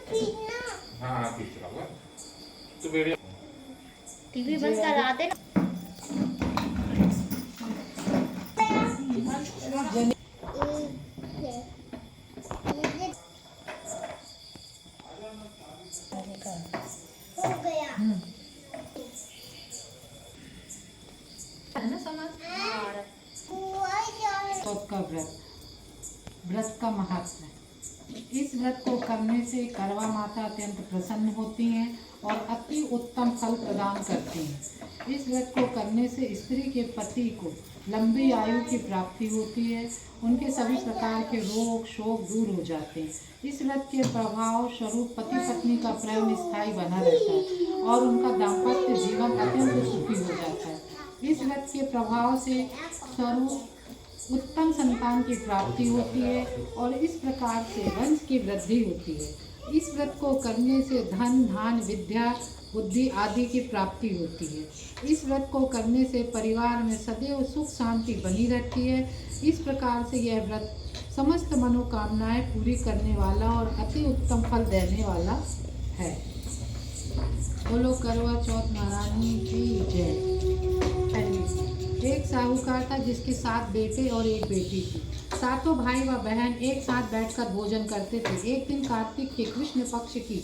हाँ हाँ खींच रहा हुआ तो वीडियो टीवी बंद करा दे। हो गया है ना समझ। चौथ का व्रत, व्रत का महत्व। इस व्रत को करने से करवा माता अत्यंत प्रसन्न होती हैं और अति उत्तम फल प्रदान करती हैं। इस व्रत को करने से स्त्री के पति को लंबी आयु की प्राप्ति होती है, उनके सभी प्रकार के रोग शोक दूर हो जाते हैं। इस व्रत के प्रभाव स्वरूप पति पत्नी का प्रेम स्थायी बना रहता है और उनका दाम्पत्य जीवन अत्यंत सुखी हो जाता है। इस व्रत के प्रभाव से स्वरूप उत्तम संतान की प्राप्ति होती है और इस प्रकार से वंश की वृद्धि होती है। इस व्रत को करने से धन धान विद्या बुद्धि आदि की प्राप्ति होती है। इस व्रत को करने से परिवार में सदैव सुख शांति बनी रहती है। इस प्रकार से यह व्रत समस्त मनोकामनाएं पूरी करने वाला और अति उत्तम फल देने वाला है। बोलो करवा चौथ महारानी की जय। एक साहूकार था जिसके 7 बेटे और 1 बेटी थी। सातों भाई व बहन एक साथ बैठकर भोजन करते थे। एक दिन कार्तिक के कृष्ण पक्ष की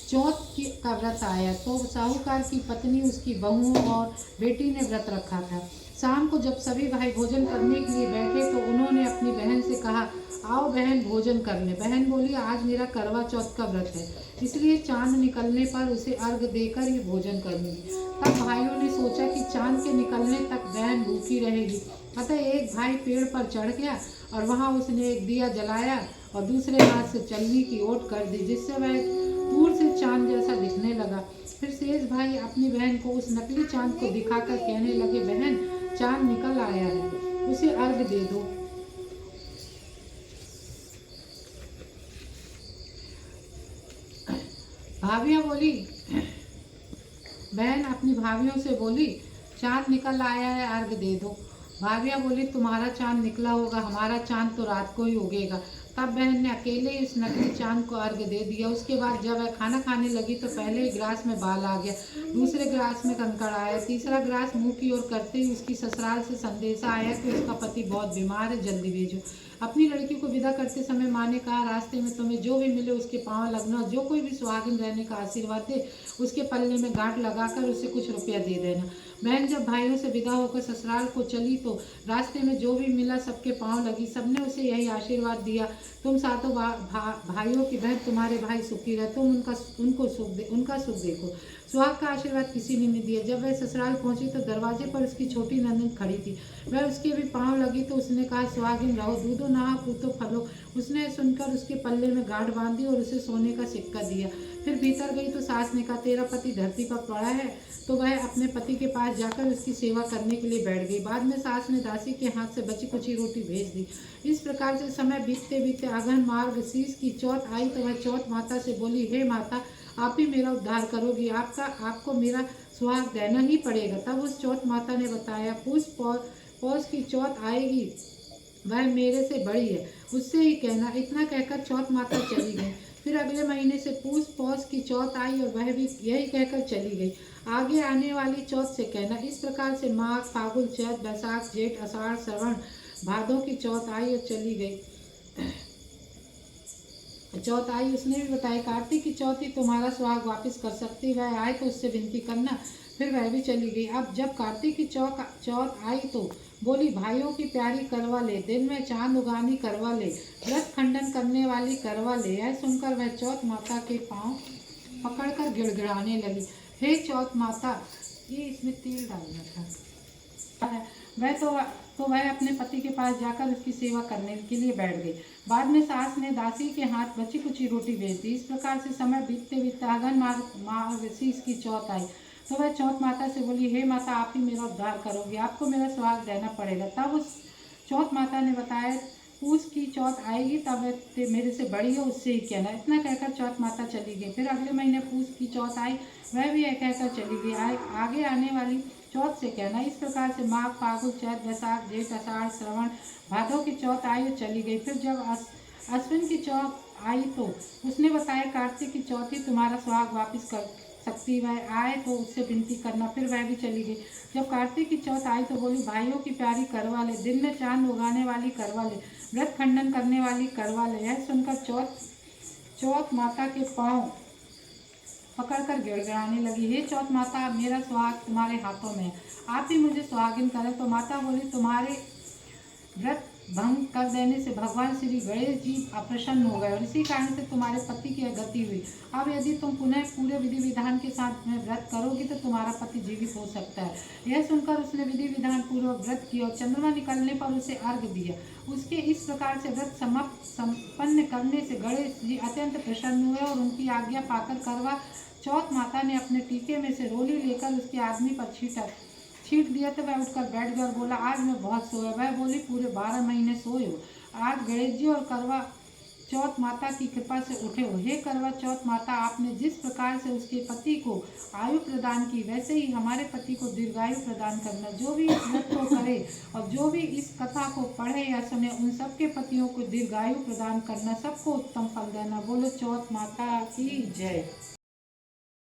चौथ का व्रत आया तो साहूकार की पत्नी उसकी बहुओं और बेटी ने व्रत रखा था। शाम को जब सभी भाई भोजन करने के लिए बैठे तो उन्होंने अपनी बहन से कहा, आओ बहन भोजन कर ले। बहन बोली, आज मेरा करवा चौथ का व्रत है, इसलिए चांद निकलने पर उसे अर्घ देकर ही भोजन करूंगी। तब भाइयों ने सोचा कि चांद के निकलने तक बहन भूखी रहेगी। अतः एक भाई पेड़ पर चढ़ गया और वहां उसने एक दिया जलाया और दूसरे हाथ से चलनी की ओट कर दी, जिससे वह दूर से चांद जैसा दिखने लगा। फिर शेष भाई अपनी बहन को उस नकली चांद को दिखाकर कहने लगे, बहन चांद निकल आया है, उसे अर्घ दे दो। भाभियां बोली, बहन अपनी भाभियों से बोली, चांद निकल आया है, अर्घ दे दो। भाभियां बोली, तुम्हारा चांद निकला होगा, हमारा चांद तो रात को ही उगेगा। तब बहन ने अकेले इस नकली चांद को अर्घ दे दिया। उसके बाद जब वह खाना खाने लगी तो पहले ही गिलास में बाल आ गया, दूसरे गिलास में कंकड़ आया, तीसरा गिलास मुंह की ओर करते ही उसकी ससुराल से संदेशा आया कि उसका पति बहुत बीमार है, जल्दी भेजो। अपनी लड़की को विदा करते समय माँ ने कहा, रास्ते में तुम्हें जो भी मिले उसके पाँव लगना, जो कोई भी सुहागिन रहने का आशीर्वाद दे उसके पल्ले में गांठ लगाकर उसे कुछ रुपया दे देना। बहन जब भाइयों से विदा होकर ससुराल को चली तो रास्ते में जो भी मिला सबके पाँव लगी। सबने उसे यही आशीर्वाद दिया, तुम सातों भाइयों की बहन तुम्हारे भाई सुखी रहे, तुम उनका सुख देखो। सुहाग का आशीर्वाद किसी ने नहीं दिया। जब वह ससुराल पहुंची तो दरवाजे पर उसकी छोटी नंदन खड़ी थी। वह उसके भी पाँव लगी तो उसने कहा, सुहागिन रहो, दूधो नहा पूतो फलो। उसने सुनकर उसके पल्ले में गांठ बांधी और उसे सोने का सिक्का दिया। फिर भीतर गई तो सास ने कहा, तेरा पति धरती पर पड़ा है। तो वह अपने पति के पास जाकर उसकी सेवा करने के लिए बैठ गई। बाद में सास ने दासी के हाथ से बची कुची रोटी भेज दी। इस प्रकार से समय बीतते बीतते अगहन मार्गशीर्ष की चौथ आई तो वह चौथ माता से बोली, हे माता, आप ही मेरा उद्धार करोगी, आपको मेरा सुहाग देना ही पड़ेगा। तब उस चौथ माता ने बताया, पौष की चौथ आएगी, वह मेरे से बड़ी है, उससे ही कहना। इतना कहकर चौथ माता चली गई। फिर अगले महीने से पौष की चौथ आई और वह भी यही कहकर चली गई, आगे आने वाली चौथ से कहना। इस प्रकार से माघ फागुन चैत बैसाख जेठ आषाढ़ श्रवण भादों की चौथ आई और चली गई। चौथ आई, उसने भी बताया, कार्तिक की चौथ ही तुम्हारा सुहाग वापस कर सकती, वह आए तो उससे विनती करना। फिर वह भी चली गई। अब जब कार्तिक की चौथ आई तो बोली, भाइयों की प्यारी करवा ले, दिन में चांद उगानी करवा ले, व्रत खंडन करने वाली करवा ले। यह सुनकर वह चौथ माता के पांव पकड़कर गिड़गिड़ाने लगी, हे चौथ माता, ये इसमें तेल डालना था। वह अपने पति के पास जाकर उसकी सेवा करने के लिए बैठ गई। बाद में सास ने दासी के हाथ बची कुची रोटी भेज दी। इस प्रकार से समय बीतते बीतते अगहन मार्गशीर्ष की चौथ आई तो वह चौथ माता से बोली, हे माता, आप ही मेरा उद्धार करोगी, आपको मेरा सुहाग देना पड़ेगा। तब उस चौथ माता ने बताया, पूस की चौथ आएगी, तब मेरे से बड़ी हो, उससे ही कहना। इतना कहकर चौथ माता चली गई। फिर अगले महीने पूस की चौथ आई, वह भी कहकर चली गई, आगे आने वाली चौथ से कहना। इस प्रकार से माघ फागुन चैत बैसाख जेठ आषाढ़ श्रवण भादों की चौथ आई और चली गई। फिर जब अश्विन की आई तो उसने बताया कार्तिक की चौथी तुम्हारा सुहाग वापस कर सकती, वह आए तो उससे विनती करना। फिर वह भी चली गई। जब कार्तिक की चौथ आई तो बोली, भाइयों की प्यारी करवाले, दिन में चांद उगाने वाली करवाले, व्रत खंडन करने वाली करवाले। यह सुनकर चौथ माता के पांव पकड़कर गिड़गिड़ाने लगी, हे चौथ माता, मेरा सुहाग तुम्हारे हाथों में है, आप ही मुझे सुहागिन करें। तो माता बोली, तुम्हारे व्रत भंग कर देने से भगवान श्री गणेश जी अप्रसन्न हो गए और इसी कारण से तुम्हारे पति की गति हुई। अब यदि तुम पुनः पूरे विधि विधान के साथ में व्रत करोगी तो तुम्हारा पति जीवित हो सकता है। यह सुनकर उसने विधि विधान पूर्वक व्रत किया और चंद्रमा निकलने पर उसे अर्घ्य दिया। उसके इस प्रकार से व्रत संपन्न करने से गणेश जी अत्यंत प्रसन्न हुए और उनकी आज्ञा पाकर करवा चौथ माता ने अपने टीके में से रोली लेकर उसके आदमी पर छीट दिया। तो वह उठकर बैठ गया और बोला, आज मैं बहुत सोया। वह बोली, पूरे 12 महीने सोए हो, आज गणेश जी और करवा चौथ माता की कृपा से उठे हो। हे करवा चौथ माता, आपने जिस प्रकार से उसके पति को आयु प्रदान की, वैसे ही हमारे पति को दीर्घायु प्रदान करना। जो भी इस व्रत को करे और जो भी इस कथा को पढ़े या सुने, उन सबके पतियों को दीर्घायु प्रदान करना, सबको उत्तम फल देना। बोलो चौथ माता की जय।